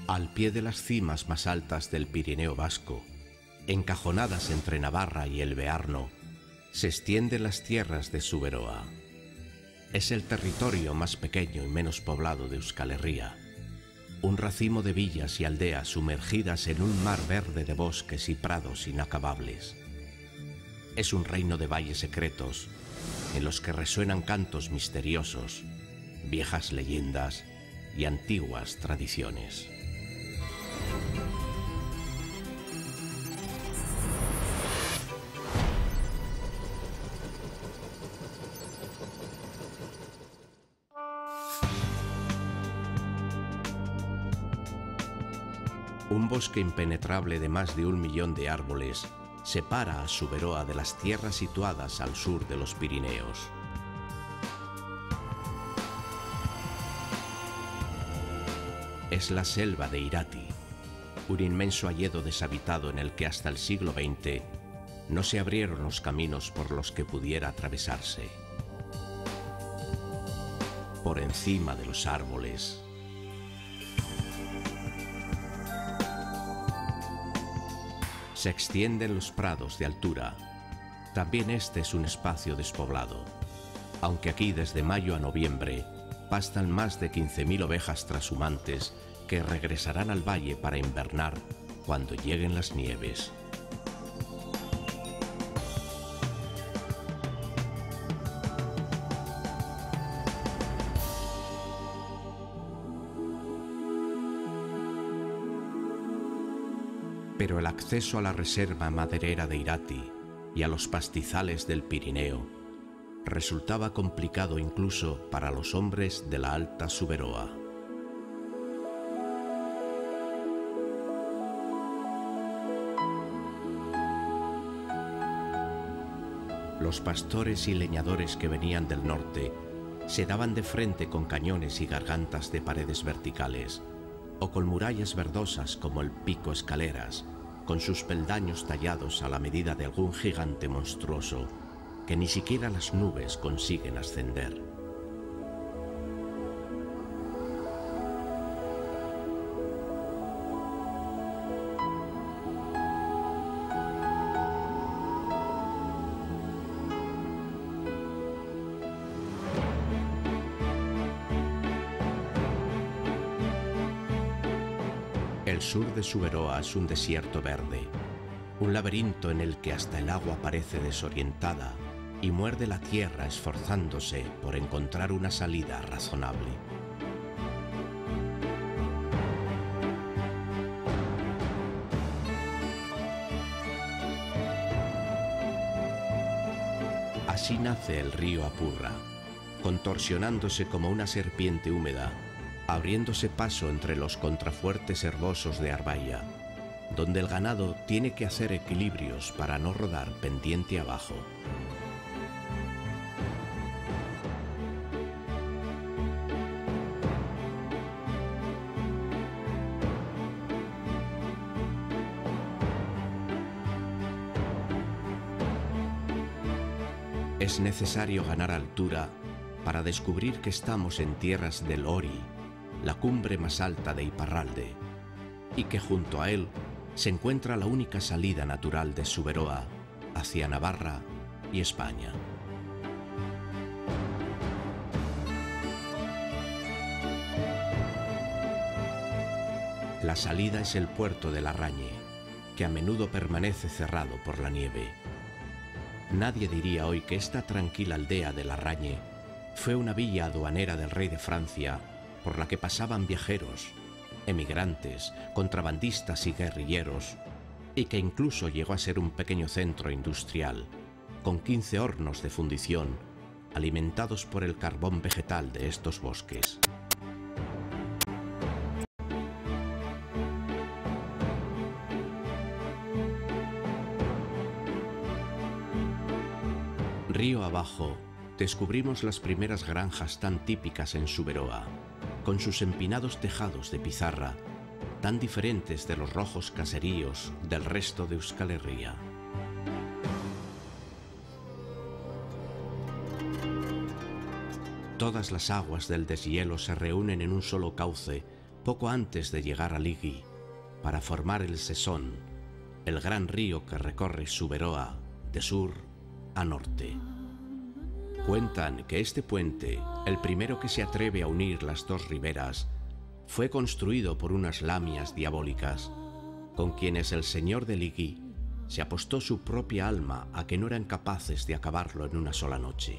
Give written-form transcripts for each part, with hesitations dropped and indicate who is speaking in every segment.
Speaker 1: Al pie de las cimas más altas del Pirineo vasco, encajonadas entre Navarra y el Bearno, se extienden las tierras de Zuberoa. Es el territorio más pequeño y menos poblado de Euskal Herria, un racimo de villas y aldeas sumergidas en un mar verde de bosques y prados inacabables. Es un reino de valles secretos, en los que resuenan cantos misteriosos, viejas leyendas y antiguas tradiciones. Un bosque impenetrable de más de 1 millón de árboles separa a Zuberoa de las tierras situadas al sur de los Pirineos. Es la selva de Irati, un inmenso hayedo deshabitado en el que hasta el siglo XX no se abrieron los caminos por los que pudiera atravesarse. Por encima de los árboles, se extienden los prados de altura. También este es un espacio despoblado, aunque aquí desde mayo a noviembre pastan más de 15.000 ovejas trashumantes que regresarán al valle para invernar cuando lleguen las nieves. Pero el acceso a la reserva maderera de Irati y a los pastizales del Pirineo resultaba complicado incluso para los hombres de la Alta Zuberoa. Los pastores y leñadores que venían del norte se daban de frente con cañones y gargantas de paredes verticales, o con murallas verdosas como el Pico Escaleras, con sus peldaños tallados a la medida de algún gigante monstruoso que ni siquiera las nubes consiguen ascender. El sur de Zuberoa es un desierto verde, un laberinto en el que hasta el agua parece desorientada y muerde la tierra esforzándose por encontrar una salida razonable. Así nace el río Apurra, contorsionándose como una serpiente húmeda, abriéndose paso entre los contrafuertes herbosos de Arbailla, donde el ganado tiene que hacer equilibrios para no rodar pendiente abajo. Es necesario ganar altura para descubrir que estamos en tierras del Ori, la cumbre más alta de Iparralde, y que junto a él se encuentra la única salida natural de Zuberoa hacia Navarra y España. La salida es el puerto de Larrañe, que a menudo permanece cerrado por la nieve. Nadie diría hoy que esta tranquila aldea de Larrañe fue una villa aduanera del rey de Francia por la que pasaban viajeros, emigrantes, contrabandistas y guerrilleros, y que incluso llegó a ser un pequeño centro industrial, con 15 hornos de fundición, alimentados por el carbón vegetal de estos bosques. Río abajo, descubrimos las primeras granjas tan típicas en Zuberoa, con sus empinados tejados de pizarra, tan diferentes de los rojos caseríos del resto de Euskal Herria. Todas las aguas del deshielo se reúnen en un solo cauce poco antes de llegar a Ligi, para formar el Sesón, el gran río que recorre Suberoa de sur a norte. Cuentan que este puente, el primero que se atreve a unir las dos riberas, fue construido por unas lamias diabólicas, con quienes el señor de Ligi se apostó su propia alma a que no eran capaces de acabarlo en una sola noche.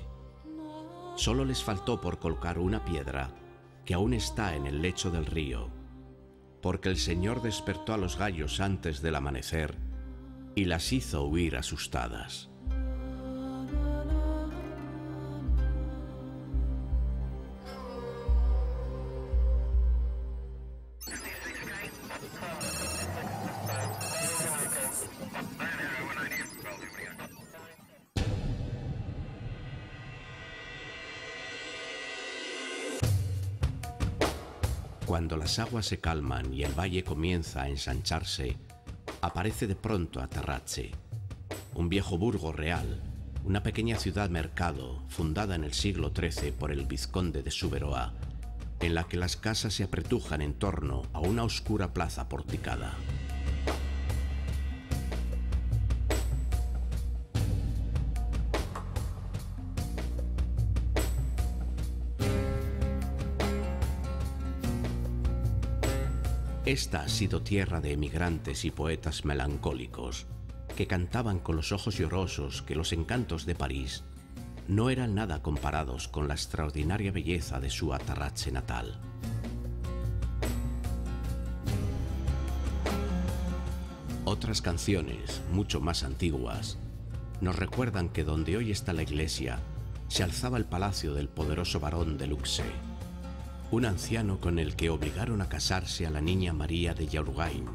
Speaker 1: Solo les faltó por colocar una piedra que aún está en el lecho del río, porque el señor despertó a los gallos antes del amanecer y las hizo huir asustadas. Cuando las aguas se calman y el valle comienza a ensancharse, aparece de pronto Atarratze, un viejo burgo real, una pequeña ciudad-mercado fundada en el siglo XIII por el vizconde de Suberoa, en la que las casas se apretujan en torno a una oscura plaza porticada. Esta ha sido tierra de emigrantes y poetas melancólicos que cantaban con los ojos llorosos que los encantos de París no eran nada comparados con la extraordinaria belleza de su Atarratze natal. Otras canciones, mucho más antiguas, nos recuerdan que donde hoy está la iglesia se alzaba el palacio del poderoso barón de Luxe, un anciano con el que obligaron a casarse a la niña María de Yaurgain,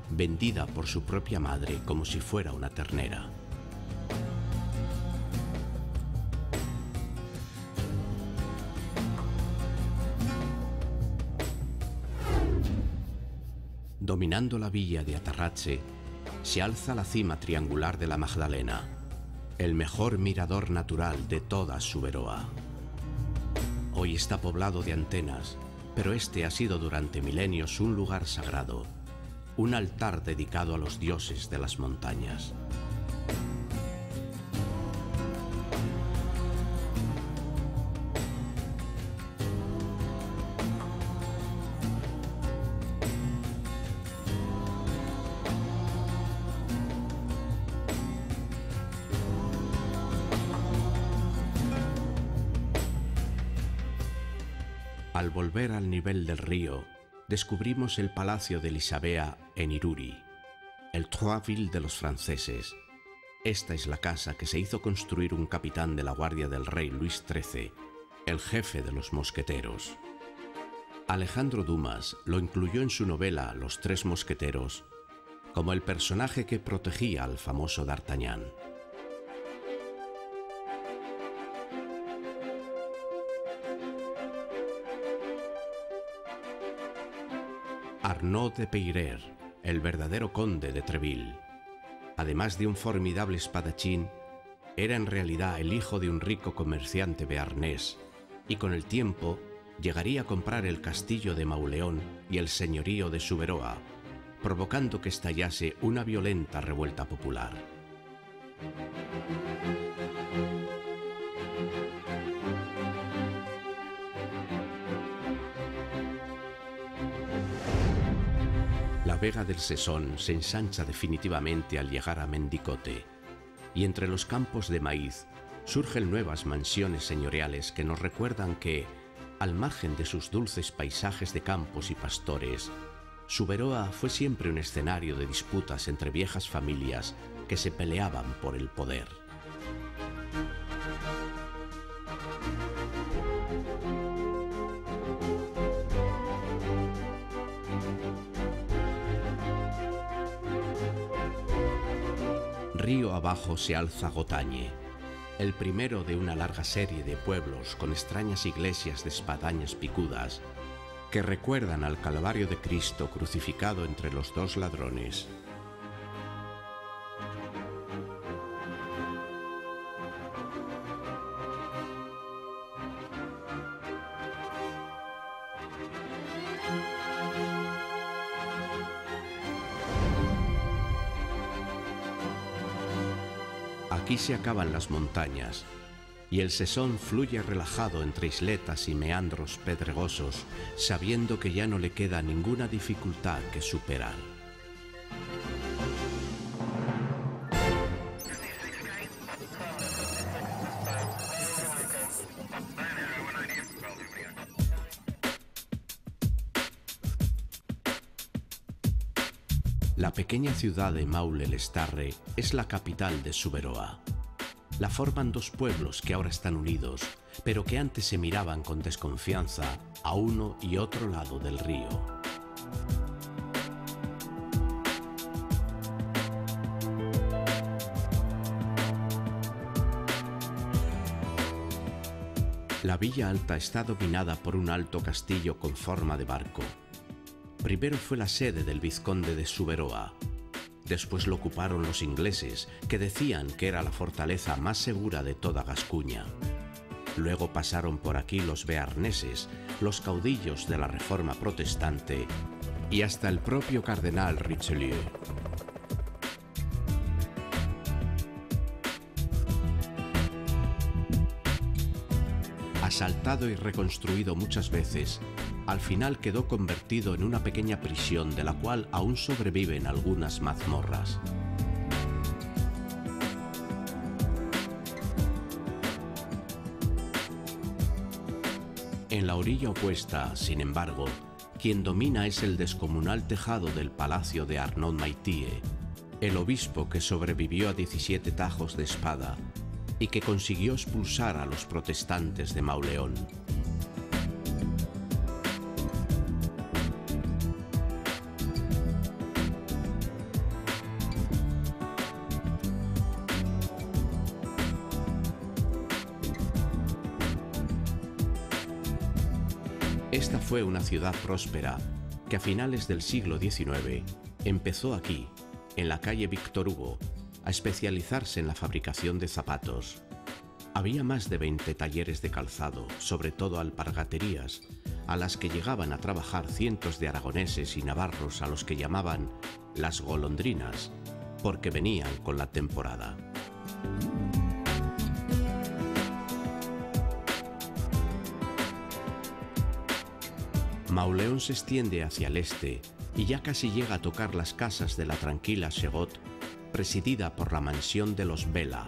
Speaker 1: vendida por su propia madre como si fuera una ternera. Dominando la villa de Atarratze, se alza la cima triangular de la Magdalena, el mejor mirador natural de toda Suberoa. Hoy está poblado de antenas, pero este ha sido durante milenios un lugar sagrado, un altar dedicado a los dioses de las montañas. Al volver al nivel del río, descubrimos el palacio de Elisabea en Iruri, el Troisville de los franceses. Esta es la casa que se hizo construir un capitán de la guardia del rey Luis XIII, el jefe de los mosqueteros. Alejandro Dumas lo incluyó en su novela Los Tres Mosqueteros como el personaje que protegía al famoso D'Artagnan. Arnaud de Peyrer, el verdadero conde de Treville, además de un formidable espadachín, era en realidad el hijo de un rico comerciante bearnés y con el tiempo llegaría a comprar el castillo de Mauleón y el señorío de Suberoa, provocando que estallase una violenta revuelta popular. La vega del Sesón se ensancha definitivamente al llegar a Mendicote, y entre los campos de maíz surgen nuevas mansiones señoriales que nos recuerdan que, al margen de sus dulces paisajes de campos y pastores, Suberoa fue siempre un escenario de disputas entre viejas familias que se peleaban por el poder. Río abajo se alza Gotañe, el primero de una larga serie de pueblos con extrañas iglesias de espadañas picudas que recuerdan al Calvario de Cristo crucificado entre los dos ladrones. Aquí se acaban las montañas y el Sesón fluye relajado entre isletas y meandros pedregosos, sabiendo que ya no le queda ninguna dificultad que superar. La pequeña ciudad de Maule-les-Tharres es la capital de Suberoa. La forman dos pueblos que ahora están unidos, pero que antes se miraban con desconfianza a uno y otro lado del río. La Villa Alta está dominada por un alto castillo con forma de barco. Primero fue la sede del vizconde de Suberoa. Después lo ocuparon los ingleses, que decían que era la fortaleza más segura de toda Gascuña. Luego pasaron por aquí los bearneses, los caudillos de la Reforma protestante y hasta el propio cardenal Richelieu. Asaltado y reconstruido muchas veces, al final quedó convertido en una pequeña prisión de la cual aún sobreviven algunas mazmorras. En la orilla opuesta, sin embargo, quien domina es el descomunal tejado del palacio de Arnaud Maitie, el obispo que sobrevivió a 17 tajos de espada y que consiguió expulsar a los protestantes de Mauleón. Esta fue una ciudad próspera que a finales del siglo XIX empezó aquí, en la calle Víctor Hugo, a especializarse en la fabricación de zapatos. Había más de 20 talleres de calzado, sobre todo alpargaterías, a las que llegaban a trabajar cientos de aragoneses y navarros a los que llamaban las golondrinas, porque venían con la temporada. Mauleón se extiende hacia el este y ya casi llega a tocar las casas de la tranquila Chegot, presidida por la mansión de los Vela.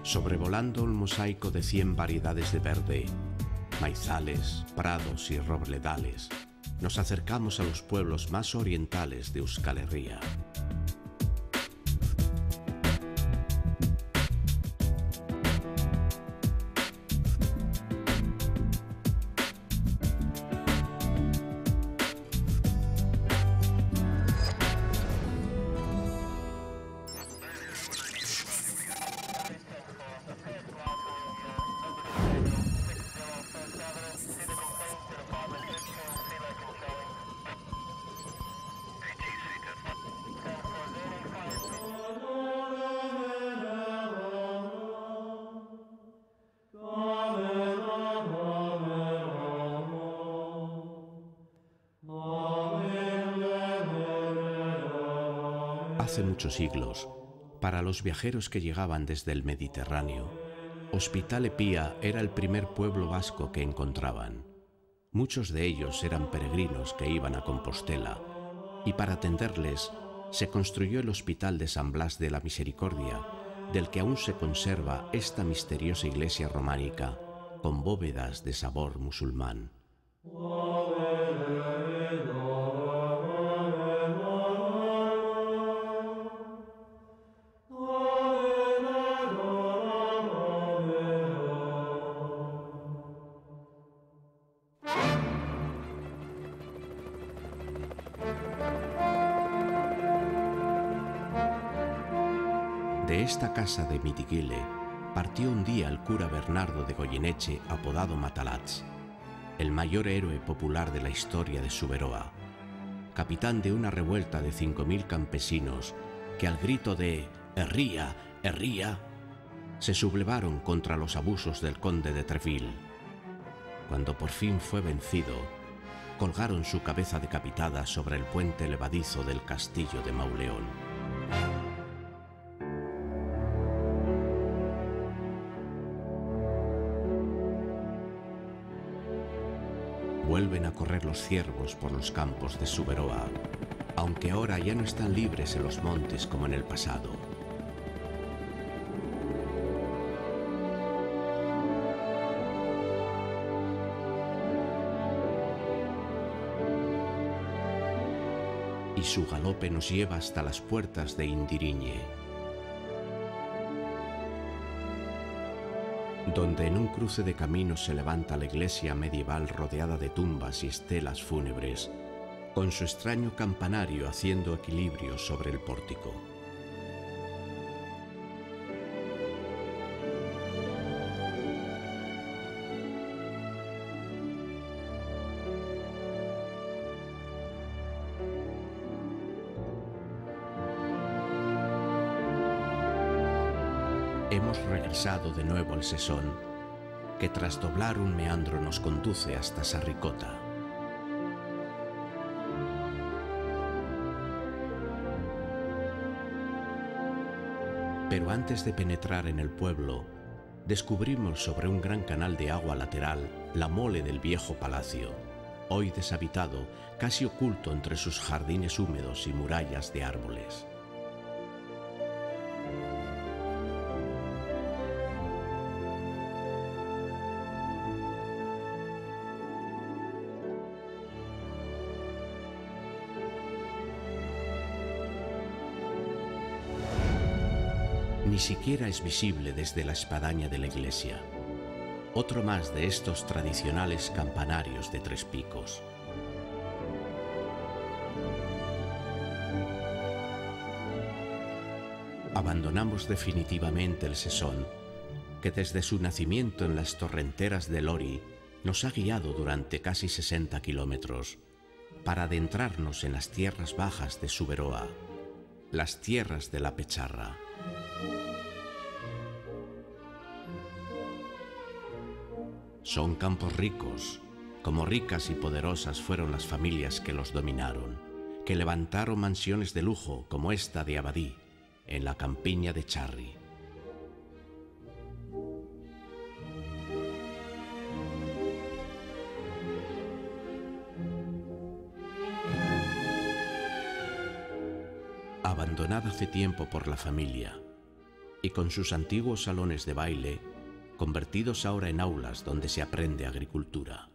Speaker 1: Sobrevolando un mosaico de 100 variedades de verde, maizales, prados y robledales, nos acercamos a los pueblos más orientales de Euskal Herria. Hace muchos siglos, para los viajeros que llegaban desde el Mediterráneo, Hospitalet Pia era el primer pueblo vasco que encontraban. Muchos de ellos eran peregrinos que iban a Compostela, y para atenderles se construyó el Hospital de San Blas de la Misericordia, del que aún se conserva esta misteriosa iglesia románica, con bóvedas de sabor musulmán. De esta casa de Mitiguile partió un día el cura Bernardo de Goyeneche, apodado Matalatz. el mayor héroe popular de la historia de Suberoa, capitán de una revuelta de 5000 campesinos que al grito de «Herría, herría», se sublevaron contra los abusos del conde de Treville. Cuando por fin fue vencido, colgaron su cabeza decapitada sobre el puente levadizo del castillo de Mauleón. Vuelven a correr los ciervos por los campos de Suberoa, aunque ahora ya no están libres en los montes como en el pasado. Y su galope nos lleva hasta las puertas de Indiriñe, donde en un cruce de caminos se levanta la iglesia medieval rodeada de tumbas y estelas fúnebres, con su extraño campanario haciendo equilibrio sobre el pórtico. Hemos regresado de nuevo al Sesón, que tras doblar un meandro nos conduce hasta Sarricota. Pero antes de penetrar en el pueblo, descubrimos sobre un gran canal de agua lateral la mole del viejo palacio, hoy deshabitado, casi oculto entre sus jardines húmedos y murallas de árboles. Ni siquiera es visible desde la espadaña de la iglesia. Otro más de estos tradicionales campanarios de 3 picos. Abandonamos definitivamente el Sesón, que desde su nacimiento en las torrenteras de Lori nos ha guiado durante casi 60 kilómetros, para adentrarnos en las tierras bajas de Suberoa, las tierras de la Pecharra. Son campos ricos, como ricas y poderosas fueron las familias que los dominaron, que levantaron mansiones de lujo como esta de Abadí, en la campiña de Charri. Abandonada hace tiempo por la familia, y con sus antiguos salones de baile, convertidos ahora en aulas donde se aprende agricultura.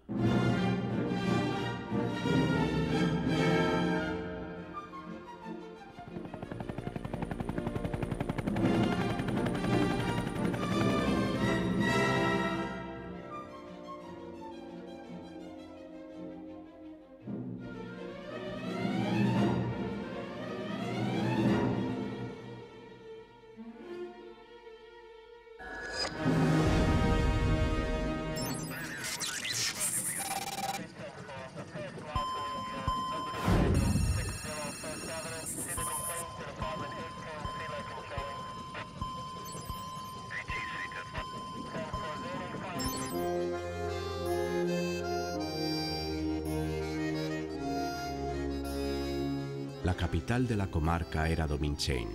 Speaker 1: La capital de la comarca era Dominchain,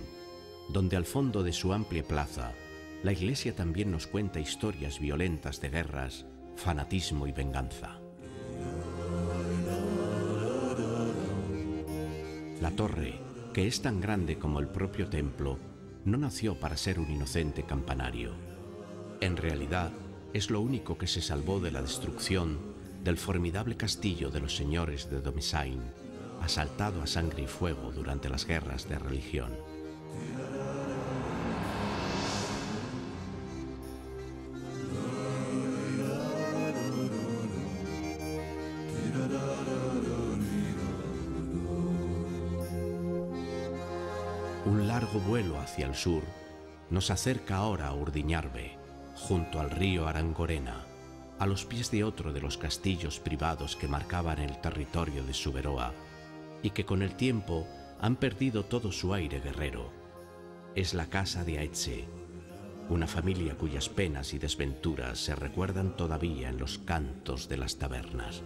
Speaker 1: donde al fondo de su amplia plaza, la iglesia también nos cuenta historias violentas de guerras, fanatismo y venganza. La torre, que es tan grande como el propio templo, no nació para ser un inocente campanario. En realidad, es lo único que se salvó de la destrucción del formidable castillo de los señores de Dominchain, asaltado a sangre y fuego durante las guerras de religión. Un largo vuelo hacia el sur nos acerca ahora a Urdiñarbe, junto al río Arangorena, a los pies de otro de los castillos privados que marcaban el territorio de Suberoa y que con el tiempo han perdido todo su aire guerrero. Es la casa de Aetxe, una familia cuyas penas y desventuras se recuerdan todavía en los cantos de las tabernas.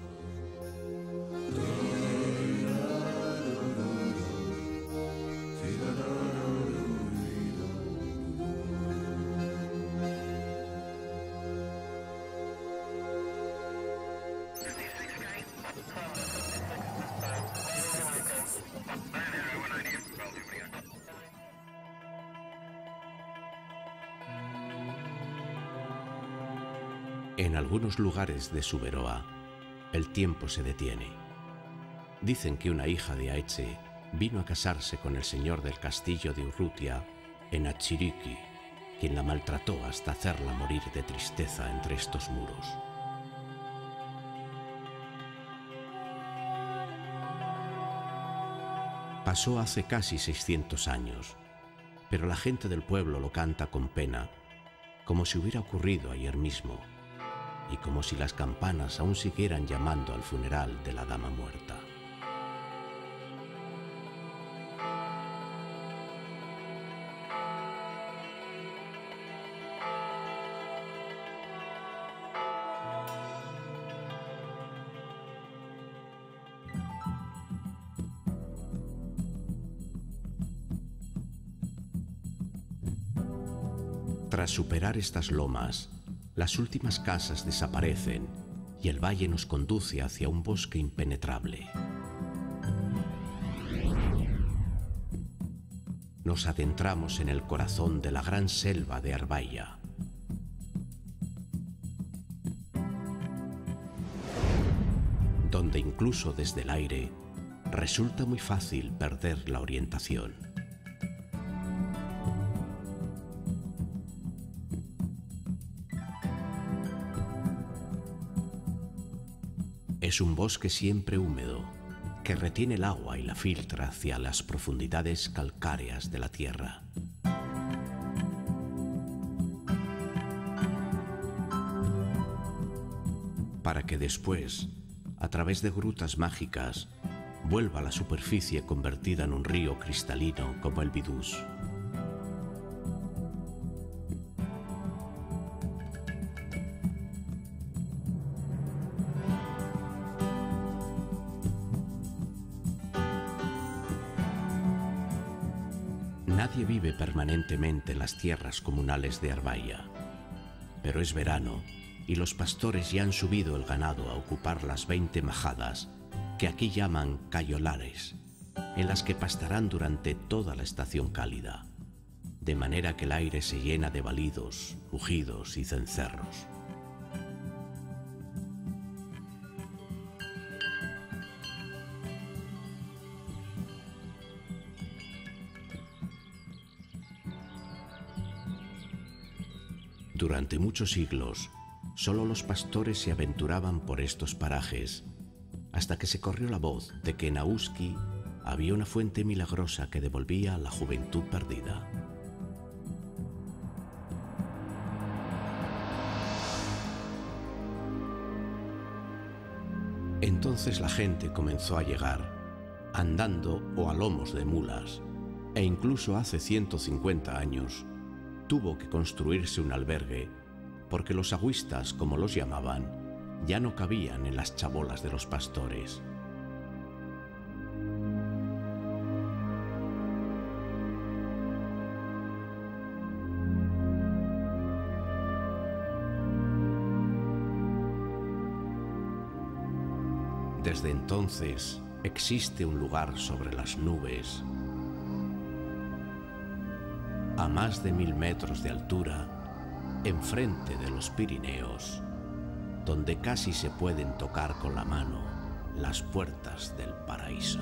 Speaker 1: En algunos lugares de Suberoa, el tiempo se detiene. Dicen que una hija de Aetxe vino a casarse con el señor del castillo de Urrutia en Atxiriki, quien la maltrató hasta hacerla morir de tristeza entre estos muros. Pasó hace casi 600 años, pero la gente del pueblo lo canta con pena, como si hubiera ocurrido ayer mismo, y como si las campanas aún siguieran llamando al funeral de la dama muerta. Tras superar estas lomas, las últimas casas desaparecen y el valle nos conduce hacia un bosque impenetrable. Nos adentramos en el corazón de la gran selva de Arbailla. Donde incluso desde el aire resulta muy fácil perder la orientación. Es un bosque siempre húmedo, que retiene el agua y la filtra hacia las profundidades calcáreas de la tierra. Para que después, a través de grutas mágicas, vuelva a la superficie convertida en un río cristalino como el Bidús. Nadie vive permanentemente en las tierras comunales de Arbailla, pero es verano y los pastores ya han subido el ganado a ocupar las 20 majadas que aquí llaman cayolares, en las que pastarán durante toda la estación cálida, de manera que el aire se llena de balidos, mugidos y cencerros. Durante muchos siglos, solo los pastores se aventuraban por estos parajes, hasta que se corrió la voz de que en Ahusky había una fuente milagrosa que devolvía la juventud perdida. Entonces la gente comenzó a llegar, andando o a lomos de mulas, e incluso hace 150 años, tuvo que construirse un albergue porque los agüistas, como los llamaban, ya no cabían en las chabolas de los pastores. Desde entonces existe un lugar sobre las nubes, a más de 1000 metros de altura, enfrente de los Pirineos, donde casi se pueden tocar con la mano las puertas del paraíso.